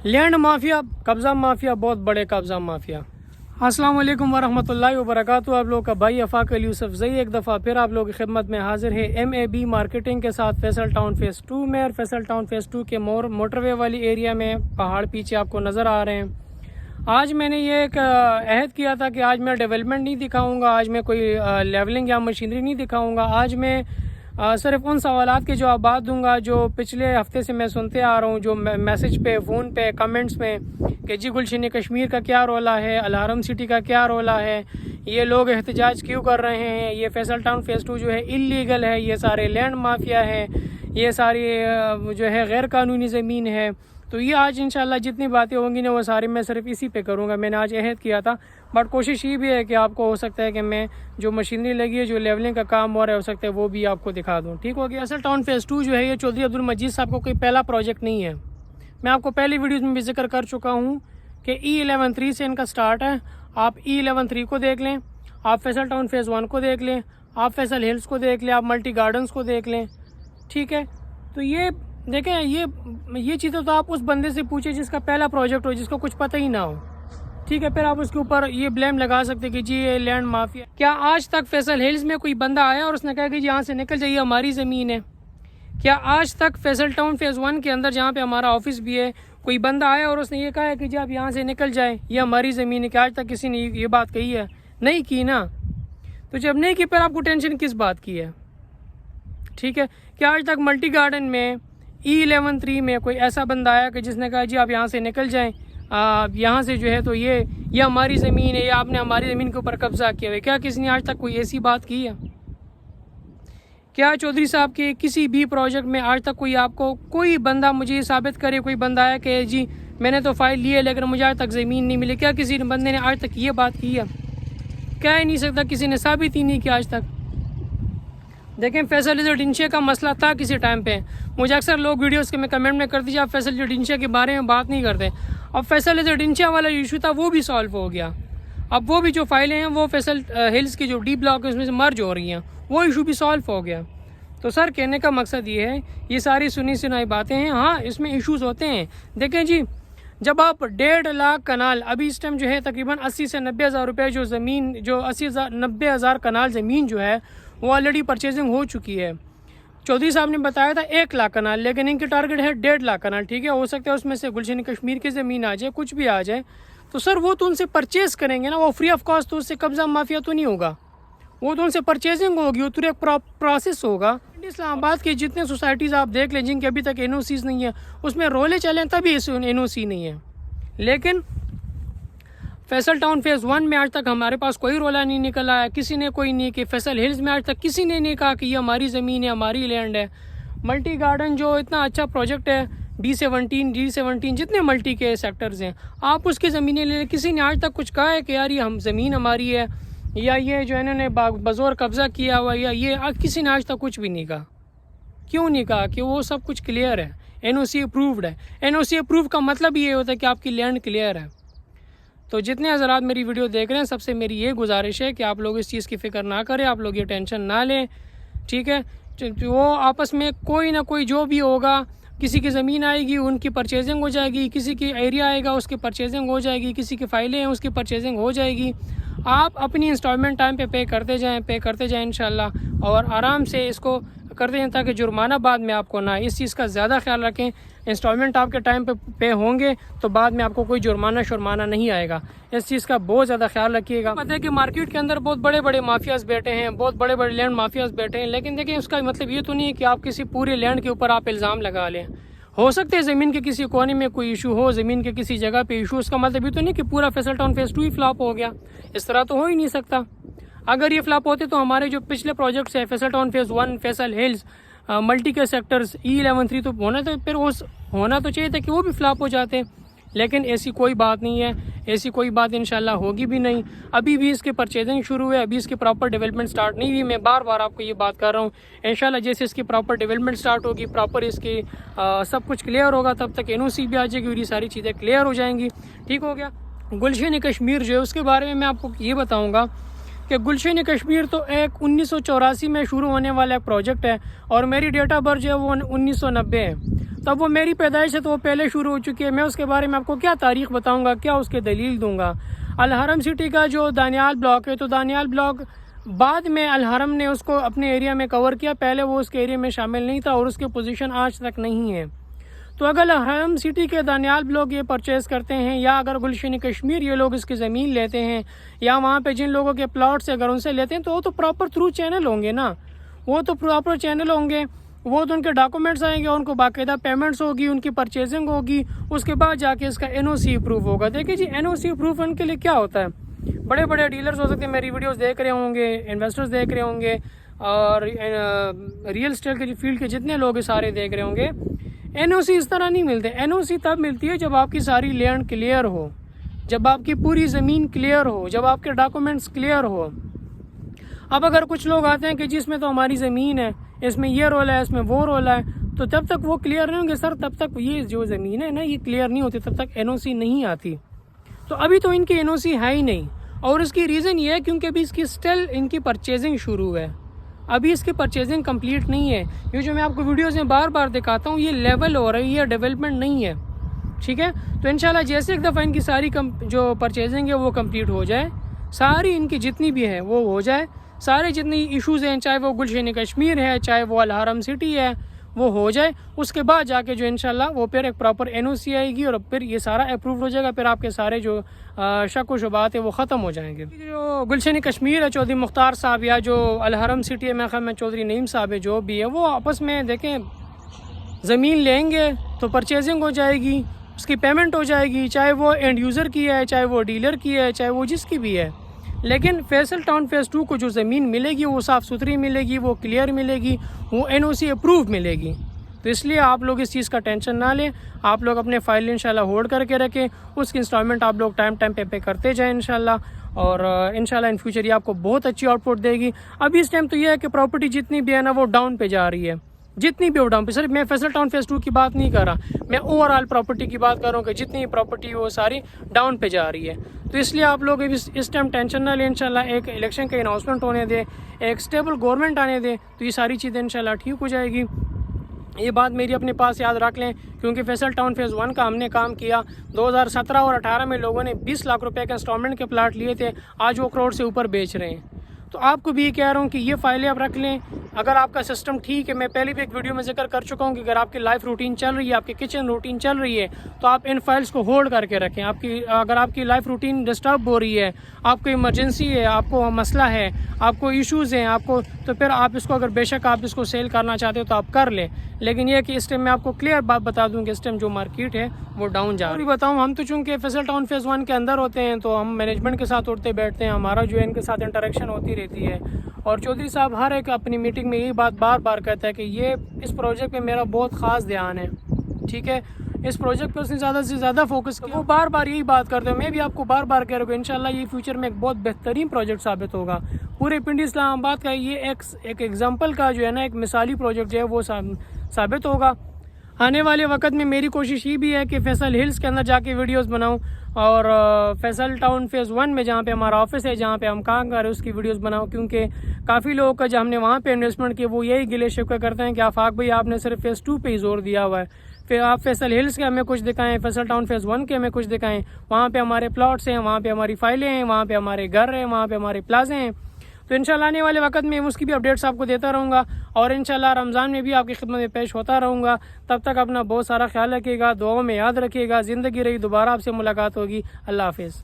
Land mafia, कब्ज़ा mafia, बहुत बड़े कब्ज़ा माफिया। अस्सलाम वालेकुम वरहमतुल्लाहि वबरकातुहू। आप लोग का भाई अफाक अली यूसुफजई एक दफ़ा फिर आप लोगों की खिदमत में हाजिर है MAB मार्केटिंग के साथ फैसल टाउन फेज़ 2 में। और फैसल टाउन फेज़ 2 के मोटरवे वाली एरिया में पहाड़ पीछे आपको नज़र आ रहे हैं। आज मैंने ये एक अहद किया था कि आज मैं डेवलपमेंट नहीं दिखाऊंगा, आज मैं कोई लेवलिंग या मशीनरी नहीं दिखाऊंगा। आज मैं सिर्फ उन सवालात के जवाब दूंगा जो पिछले हफ्ते से मैं सुनते आ रहा हूँ, जो मैसेज पे, फ़ोन पे, कमेंट्स में कि जी गुलशन कश्मीर का क्या रोला है, अलारम सिटी का क्या रोला है, ये लोग एहतजाज क्यों कर रहे हैं, ये फैसल टाउन फेज़ 2 जो है इल्लीगल है, ये सारे लैंड माफिया है, ये सारी जो है गैर कानूनी ज़मीन है। तो ये आज इंशाल्लाह जितनी बातें होंगी ना वो सारी मैं सिर्फ इसी पे करूँगा। मैंने आज अहद किया था, बट कोशिश ये भी है कि आपको हो सकता है कि मैं जो मशीनरी लगी है, जो लेवलिंग का काम हो रहा है, हो सकता है वो भी आपको दिखा दूँ। ठीक हो गया। फैसल टाउन फेज़ 2 जो है ये चौधरी अब्दुल मजीद साहब को कोई पहला प्रोजेक्ट नहीं है। मैं आपको पहली वीडियोज़ में भी जिक्र कर चुका हूँ कि E11-3 से इनका स्टार्ट है। आप E11-3 को देख लें, आप फैसल टाउन फेज़ 1 को देख लें, आप फैसल हिल्स को देख लें, आप मल्टी गार्डन्स को देख लें। ठीक है, तो ये देखें, ये चीज़ें तो आप उस बंदे से पूछे जिसका पहला प्रोजेक्ट हो, जिसको कुछ पता ही ना हो। ठीक है, फिर आप उसके ऊपर ये ब्लेम लगा सकते कि जी ये लैंड माफिया। क्या आज तक फैसल हिल्स में कोई बंदा आया और उसने कहा कि जी यहाँ से निकल जाइए, हमारी ज़मीन है? क्या आज तक फैसल टाउन फेज़ 1 के अंदर, जहाँ पे हमारा ऑफिस भी है, कोई बंदा आया और उसने ये कहा है कि जी आप यहाँ से निकल जाए, ये हमारी ज़मीन है? क्या आज तक किसी ने ये बात कही है? नहीं की ना। तो जब नहीं की, फिर आपको टेंशन किस बात की है? ठीक है, क्या आज तक मल्टी गार्डन में E11-3 में कोई ऐसा बंदा आया कि जिसने कहा जी आप यहाँ से निकल जाएं, यहाँ से जो है तो ये हमारी ज़मीन है, ये आपने हमारी ज़मीन के ऊपर कब्जा किया हुआ? क्या किसी ने आज तक कोई ऐसी बात की है? क्या चौधरी साहब के किसी भी प्रोजेक्ट में आज तक आपको कोई बंदा मुझे ये साबित करे, कोई बंदा आया कि जी मैंने तो फाइल ली है लेकिन मुझे आज तक ज़मीन नहीं मिली? क्या किसी बंदे ने आज तक ये बात की है? कह ही नहीं सकता, किसी ने साबित ही नहीं किया आज तक। देखें, फैसल जडिंशे का मसला था किसी टाइम पे। मुझे अक्सर लोग वीडियोस के में कमेंट में कर दीजिए आप फैसल जडिंशे के बारे में बात नहीं करते। अब फैसल जडिंशे वाला इशू था वो भी सॉल्व हो गया। अब वो भी जो फाइलें हैं वो फैसल हिल्स की जो डी ब्लॉक है उसमें से मर्ज हो रही हैं, वो इशू भी सॉल्व हो गया। तो सर कहने का मकसद ये है, ये सारी सुनी सुनाई बातें हैं। हाँ, इसमें इशूज़ होते हैं। देखें जी, जब आप 1.5 लाख कनाल, अभी इस टाइम जो है तकरीबन 80 से 90 हज़ार रुपये जो ज़मीन, जो 90 हज़ार कनाल ज़मीन जो है वो ऑलरेडी परचेजिंग हो चुकी है। चौधरी साहब ने बताया था 1 लाख कनाल, लेकिन इनकी टारगेट है 1.5 लाख कनाल। ठीक है, हो सकता है उसमें से गुलशन कश्मीर की ज़मीन आ जाए, कुछ भी आ जाए। तो सर वो तो उनसे परचेज़ करेंगे ना, वो फ्री ऑफ कॉस्ट, तो उससे कब्ज़ा माफिया तो नहीं होगा। वो तो उनसे परचेजिंग होगी, वो तो एक प्रोसेस होगा। इस्लामाबाद की जितने सोसाइटीज़ आप देख लें जिनके अभी तक NOCs नहीं है, उसमें रोले चलें तभी NOC नहीं है। लेकिन फैसल टाउन फेज़ 1 में आज तक हमारे पास कोई रोला नहीं निकल आया, किसी ने कोई नहीं कि फैसल हिल्स में आज तक किसी ने नहीं कहा कि ये हमारी ज़मीन है, हमारी लैंड है। मल्टी गार्डन जो इतना अच्छा प्रोजेक्ट है, D17 जितने मल्टी के सेक्टर्स हैं, आप उसकी ज़मीनें ले लें, किसी ने आज तक कुछ कहा है कि यार ये हम ज़मीन हमारी है, या ये जो इन्होंने बज़ोर कब्ज़ा किया हुआ, या ये किसी ने आज तक कुछ भी नहीं कहा। क्यों नहीं कहा? कि वो सब कुछ क्लियर है, NOC अप्रूव्ड है। NOC अप्रूव का मतलब ये होता है कि आपकी लैंड क्लियर है। तो जितने हज़रात मेरी वीडियो देख रहे हैं, सबसे मेरी ये गुजारिश है कि आप लोग इस चीज़ की फ़िक्र ना करें, आप लोग ये टेंशन ना लें। ठीक है, वो आपस में कोई ना कोई जो भी होगा, किसी की ज़मीन आएगी उनकी परचेजिंग हो जाएगी, किसी की एरिया आएगा उसकी परचेजिंग हो जाएगी, किसी की फ़ाइलें हैं उसकी परचेजिंग हो जाएगी। आप अपनी इंस्टॉलमेंट टाइम पे पे करते जाएं इंशाल्लाह, और आराम से इसको करते हैं ताकि जुर्माना बाद में आपको ना। इस चीज़ का ज़्यादा ख्याल रखें, इंस्टॉलमेंट आपके टाइम पे होंगे तो बाद में आपको कोई जुर्माना नहीं आएगा। इस चीज़ का बहुत ज़्यादा ख्याल रखिएगा। पता है कि मार्केट के अंदर बहुत बड़े बड़े माफियाज बैठे हैं, बहुत बड़े बड़े लैंड माफियाज बैठे हैं, लेकिन देखिए उसका मतलब ये तो नहीं है कि आप किसी पूरे लैंड के ऊपर आप इल्ज़ाम लगा लें। हो सकते हैं ज़मीन के किसी कोने में कोई इशू हो, ज़मीन के किसी जगह पे इशू, उसका मतलब ये तो नहीं कि पूरा फैसल टाउन फेज़ 2 ही फ्लॉप हो गया। इस तरह तो हो ही नहीं सकता। अगर ये फ्लॉप होते तो हमारे जो पिछले प्रोजेक्ट्स हैं, Faisal town phase 1, Faisal hills, multi के सेक्टर्स, E11-3, तो होना तो चाहिए था कि वो भी फ्लॉप हो जाते। लेकिन ऐसी कोई बात नहीं है, ऐसी कोई बात इंशाल्लाह होगी भी नहीं। अभी भी इसके परचेजिंग शुरू है, अभी इसकी प्रॉपर डेवलपमेंट स्टार्ट नहीं हुई। मैं बार बार आपको ये बात कर रहा हूँ, इंशाल्लाह जैसे इसकी प्रॉपर डेवलपमेंट स्टार्ट होगी, प्रॉपर इसकी सब कुछ क्लियर होगा, तब तक NOC भी आ जाएगी और ये सारी चीज़ें क्लियर हो जाएंगी। ठीक हो गया। गुलशन कश्मीर जो है उसके बारे में मैं आपको ये बताऊँगा कि गुलशन कश्मीर तो एक 1984 में शुरू होने वाला एक प्रोजेक्ट है, और मेरी डेट ऑफ बर्थ जो है वो 1990 है। तब वो मेरी पैदाइश है तो वो पहले शुरू हो चुकी है। मैं उसके बारे में आपको क्या तारीख बताऊँगा, क्या उसके दलील दूँगा। अल हरम सिटी का जो दानियाल ब्लॉक है, तो दानियाल ब्लॉक बाद में अल हरम ने उसको अपने एरिया में कवर किया, पहले वो उसके एरिया में शामिल नहीं था और उसकी पोजीशन आज तक नहीं है। तो अगर अल हरम सिटी के दानियाल ब्लॉक ये परचेज़ करते हैं या अगर गुलशन कश्मीर ये लोग इसकी ज़मीन लेते हैं या वहाँ पे जिन लोगों के प्लॉट से अगर उनसे लेते हैं तो वो तो प्रॉपर थ्रू चैनल होंगे ना, वो तो प्रॉपर चैनल होंगे, वो तो उनके डॉक्यूमेंट्स आएंगे, उनको बाकायदा पेमेंट्स होगी, उनकी परचेजिंग होगी, उसके बाद जाके इसका एनओसी अप्रूव होगा। देखिए जी, एनओसी अप्रूव उनके लिए क्या होता है, बड़े बड़े डीलर्स हो सकते हैं, मेरी वीडियोस देख रहे होंगे, इन्वेस्टर्स देख रहे होंगे और रियल एस्टेट के फील्ड के जितने लोग सारे देख रहे होंगे। एनओसी इस तरह नहीं मिलते। एनओसी तब मिलती है जब आपकी सारी लैंड क्लियर हो, जब आपकी पूरी ज़मीन क्लियर हो, जब आपके डॉक्यूमेंट्स क्लियर हो। अब अगर कुछ लोग आते हैं कि जिसमें तो हमारी ज़मीन है, इसमें ये रोल है, इसमें वो रोल है, तो जब तक वो क्लियर नहीं होंगे सर, तब तक ये जो ज़मीन है ना ये क्लियर नहीं होती, तब तक एनओसी नहीं आती। तो अभी तो इनकी एनओसी है ही नहीं और इसकी रीज़न ये है क्योंकि अभी इसकी स्टिल इनकी परचेजिंग शुरू है, अभी इसकी परचेजिंग कंप्लीट नहीं है। ये जो मैं आपको वीडियोस में बार बार दिखाता हूँ ये लेवल हो रही है, डेवलपमेंट नहीं है, ठीक है। तो इंशाल्लाह जैसे एक दफ़ा इनकी सारी जो परचेजिंग है वो कंप्लीट हो जाए, सारी इनकी जितनी भी है वो हो जाए, सारे जितनी इश्यूज़ हैं, चाहे वो गुलशन कश्मीर है, चाहे वो अल हरम सिटी है, वो हो जाए, उसके बाद जाके जो इंशाल्लाह वो फिर एक प्रॉपर एनओसी आएगी और फिर ये सारा अप्रूव हो जाएगा, फिर आपके सारे जो शक व शुबात है वो ख़त्म हो जाएंगे। जो गुलशन कश्मीर है, चौधरी मुख्तार साहब या जो अल हरम सिटी है, मैं ख्याल में चौधरी नईम साहब है, जो भी है वो आपस में देखें ज़मीन लेंगे तो परचेजिंग हो जाएगी, उसकी पेमेंट हो जाएगी, चाहे वो एंड यूज़र की है, चाहे वो डीलर की है, चाहे वो जिसकी भी है। लेकिन फैसल टाउन फेज़ 2 को जो ज़मीन मिलेगी वो साफ़ सुथरी मिलेगी, वो क्लियर मिलेगी, वो एनओसी अप्रूव मिलेगी। तो इसलिए आप लोग इस चीज़ का टेंशन ना लें, आप लोग अपने फ़ाइल इंशाल्लाह होल्ड करके रखें, उसकी इंस्टॉलमेंट आप लोग टाइम पे करते जाएं इंशाल्लाह, और इंशाल्लाह इन फ्यूचर ये आपको बहुत अच्छी आउटपुट देगी। अभी इस टाइम तो ये है कि प्रॉपर्टी जितनी भी है ना वो डाउन पे जा रही है, जितनी भी डाउन पे। सिर्फ मैं फैसल टाउन फेज़ 2 की बात नहीं कर रहा, मैं ओवरऑल प्रॉपर्टी की बात कर रहा हूँ कि जितनी प्रॉपर्टी वो सारी डाउन पे जा रही है। तो इसलिए आप लोग इस टाइम टेंशन ना लें, इंशाल्लाह एक इलेक्शन के अनाउंसमेंट होने दें, एक स्टेबल गवर्नमेंट आने दें, तो ये सारी चीज़ें इंशाल्लाह ठीक हो जाएगी। ये बात मेरी अपने पास याद रख लें, क्योंकि फैसल टाउन फेज़ 1 का हमने काम किया 2017 और 18 में लोगों ने 20 लाख रुपए के इंस्टॉलमेंट के प्लाट लिए थे, आज वो करोड़ से ऊपर बेच रहे हैं। तो आपको भी ये कह रहा हूँ कि ये फाइलें आप रख लें। अगर आपका सिस्टम ठीक है, मैं पहले भी एक वीडियो में जिक्र कर चुका हूँ कि अगर आपकी लाइफ रूटीन चल रही है, आपकी किचन रूटीन चल रही है, तो आप इन फाइल्स को होल्ड करके रखें। अगर आपकी लाइफ रूटीन डिस्टर्ब हो रही है, आपको इमरजेंसी है, आपको मसला है, आपको इश्यूज़ हैं, आपको, तो फिर आप इसको अगर बेशक आप इसको सेल करना चाहते हो तो आप कर लें। लेकिन यह कि इस टाइम मैं आपको क्लियर बात बता दूं कि इस टाइम जो मार्केट है वो डाउन जा रही है। बताऊं, हम तो चूँकि फैसल टाउन फेज़ 1 के अंदर होते हैं तो हम मैनेजमेंट के साथ उठते बैठते हैं, हमारा जो है इनके साथ इंटरेक्शन होती रहती है। और चौधरी साहब हर एक अपनी मीटिंग में यही बात बार बार कहता है कि ये इस प्रोजेक्ट पे मेरा बहुत ख़ास ध्यान है, ठीक है, इस प्रोजेक्ट पे उसने ज़्यादा से ज़्यादा फोकस किया। वो बार बार यही बात करते हैं, मैं भी आपको बार बार कह रहा हूँ इंशाल्लाह ये फ्यूचर में एक बहुत बेहतरीन प्रोजेक्ट साबित होगा। पूरे पिंडी इस्लामाबाद का ये एक एग्जाम्पल का जो है ना, एक मिसाली प्रोजेक्ट जो है वो साबित होगा। आने वाले वक्त में मेरी कोशिश ये भी है कि फैसल हिल्स के अंदर जाके वीडियोस बनाऊं और फैसल टाउन फेज़ 1 में जहाँ पे हमारा ऑफिस है, जहाँ पे हम काम कर रहे हैं, उसकी वीडियोस बनाऊं, क्योंकि काफ़ी लोगों का जब हमने वहाँ पे इन्वेस्टमेंट किया वो यही गिले शिकवे करते हैं कि आफाक भाई आपने सिर्फ फेज़ 2 पे ही जोर दिया हुआ है, फिर आप फैसल हिल्स के हमें कुछ दिखाएं, फैसल टाउन फेज़ 1 के हमें कुछ दिखाएं, वहाँ पे हमारे प्लॉट्स हैं, वहाँ पे हमारी फाइलें हैं, वहाँ पे हमारे घर हैं, वहाँ पे हमारे प्लाजे हैं। तो इंशाल्लाह आने वाले वक्त में उसकी भी अपडेट्स आपको देता रहूँगा और इंशाल्लाह रमज़ान में भी आपकी खिदमत में पेश होता रहूँगा। तब तक अपना बहुत सारा ख्याल रखिएगा, दुआओं में याद रखिएगा। ज़िंदगी रही दोबारा आपसे मुलाकात होगी। अल्लाह हाफिज़।